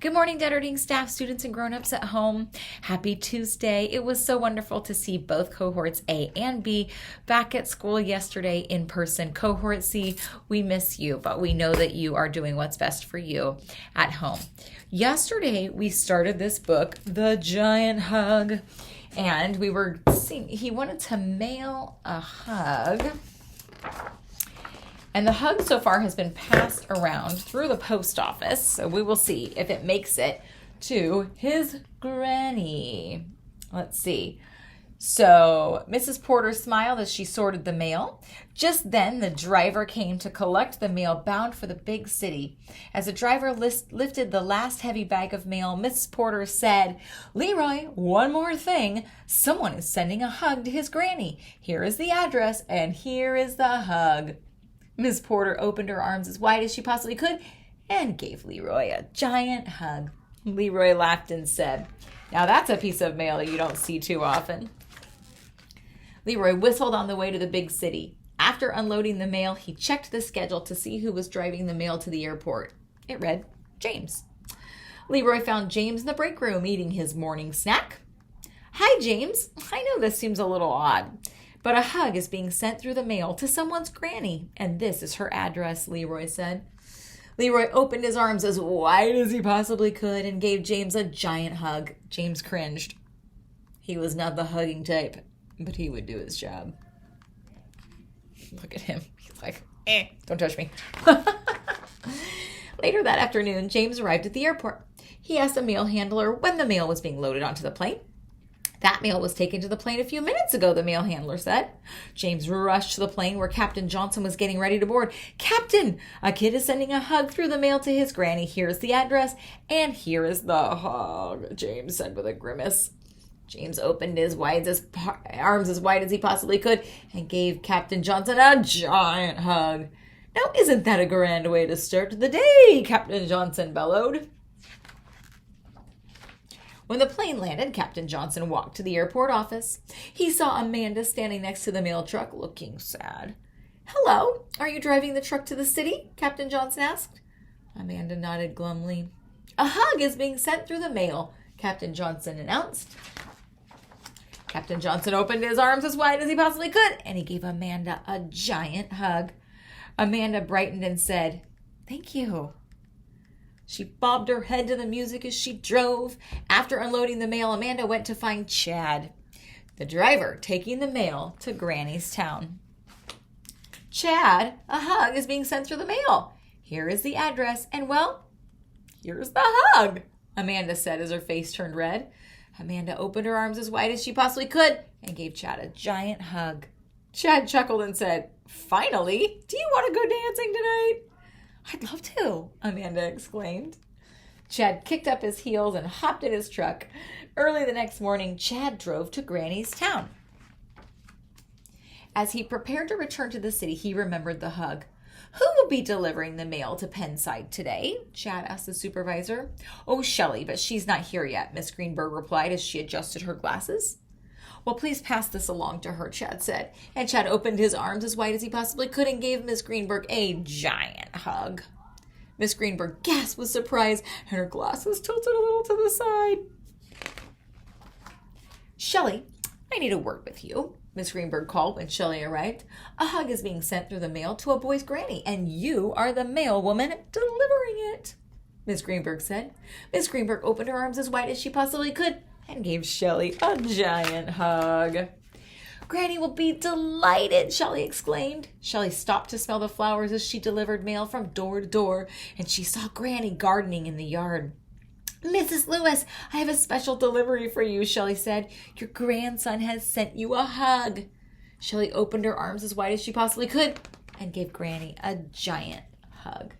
Good morning, Dead staff, students, and grown-ups at home. Happy Tuesday. It was so wonderful to see both cohorts A and B back at school yesterday in person. Cohort C, we miss you, but we know that you are doing what's best for you at home. Yesterday, we started this book, The Giant Hug, and we were seeing, he wanted to mail a hug. And the hug so far has been passed around through the post office. So we will see if it makes it to his granny. Let's see. So Mrs. Porter smiled as she sorted the mail. Just then, the driver came to collect the mail bound for the big city. As the driver lifted the last heavy bag of mail, Mrs. Porter said, "Leroy, one more thing. Someone is sending a hug to his granny. Here is the address, and here is the hug." Miss Porter opened her arms as wide as she possibly could and gave Leroy a giant hug. Leroy laughed and said, "Now that's a piece of mail you don't see too often." Leroy whistled on the way to the big city. After unloading the mail, he checked the schedule to see who was driving the mail to the airport. It read, James. Leroy found James in the break room eating his morning snack. "Hi, James. I know this seems a little odd, but a hug is being sent through the mail to someone's granny, and this is her address," Leroy said. Leroy opened his arms as wide as he possibly could and gave James a giant hug. James cringed. He was not the hugging type, but he would do his job. Look at him. He's like, don't touch me. Later that afternoon, James arrived at the airport. He asked the mail handler when the mail was being loaded onto the plane. "That mail was taken to the plane a few minutes ago," the mail handler said. James rushed to the plane where Captain Johnson was getting ready to board. "Captain, a kid is sending a hug through the mail to his granny. Here's the address, and here is the hug," James said with a grimace. James opened his arms as wide as he possibly could and gave Captain Johnson a giant hug. "Now, isn't that a grand way to start the day?" Captain Johnson bellowed. When the plane landed, Captain Johnson walked to the airport office. He saw Amanda standing next to the mail truck, looking sad. "Hello, are you driving the truck to the city?" Captain Johnson asked. Amanda nodded glumly. "A hug is being sent through the mail," Captain Johnson announced. Captain Johnson opened his arms as wide as he possibly could, and he gave Amanda a giant hug. Amanda brightened and said, "Thank you." She bobbed her head to the music as she drove. After unloading the mail, Amanda went to find Chad, the driver, taking the mail to Granny's town. "Chad, a hug is being sent through the mail. Here is the address, and well, here's the hug," Amanda said as her face turned red. Amanda opened her arms as wide as she possibly could and gave Chad a giant hug. Chad chuckled and said, "Finally, do you want to go dancing tonight?" "I'd love to," Amanda exclaimed. Chad kicked up his heels and hopped in his truck. Early the next morning, Chad drove to Granny's town. As he prepared to return to the city, he remembered the hug. "Who will be delivering the mail to Pennside today?" Chad asked the supervisor. "Oh, Shelley, but she's not here yet," Miss Greenberg replied as she adjusted her glasses. "Well, please pass this along to her," Chad said. And Chad opened his arms as wide as he possibly could and gave Miss Greenberg a giant hug. Miss Greenberg gasped with surprise, and her glasses tilted a little to the side. "Shelley, I need a word with you," Miss Greenberg called when Shelley arrived. "A hug is being sent through the mail to a boy's granny, and you are the mail woman delivering it," Miss Greenberg said. Miss Greenberg opened her arms as wide as she possibly could and gave Shelley a giant hug. "Granny will be delighted," Shelley exclaimed. Shelley stopped to smell the flowers as she delivered mail from door to door, and she saw Granny gardening in the yard. "Mrs. Lewis, I have a special delivery for you," Shelley said. "Your grandson has sent you a hug." Shelley opened her arms as wide as she possibly could and gave Granny a giant hug.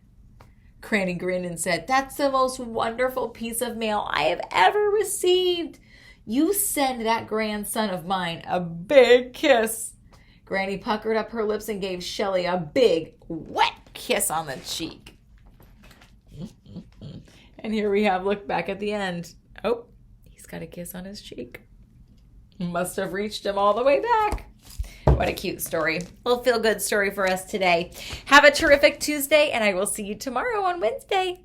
Granny grinned and said, "That's the most wonderful piece of mail I have ever received. You send that grandson of mine a big kiss." Granny puckered up her lips and gave Shelley a big, wet kiss on the cheek. And here we have, look back at the end. Oh, he's got a kiss on his cheek. Must have reached him all the way back. What a cute story. A little feel-good story for us today. Have a terrific Tuesday, and I will see you tomorrow on Wednesday.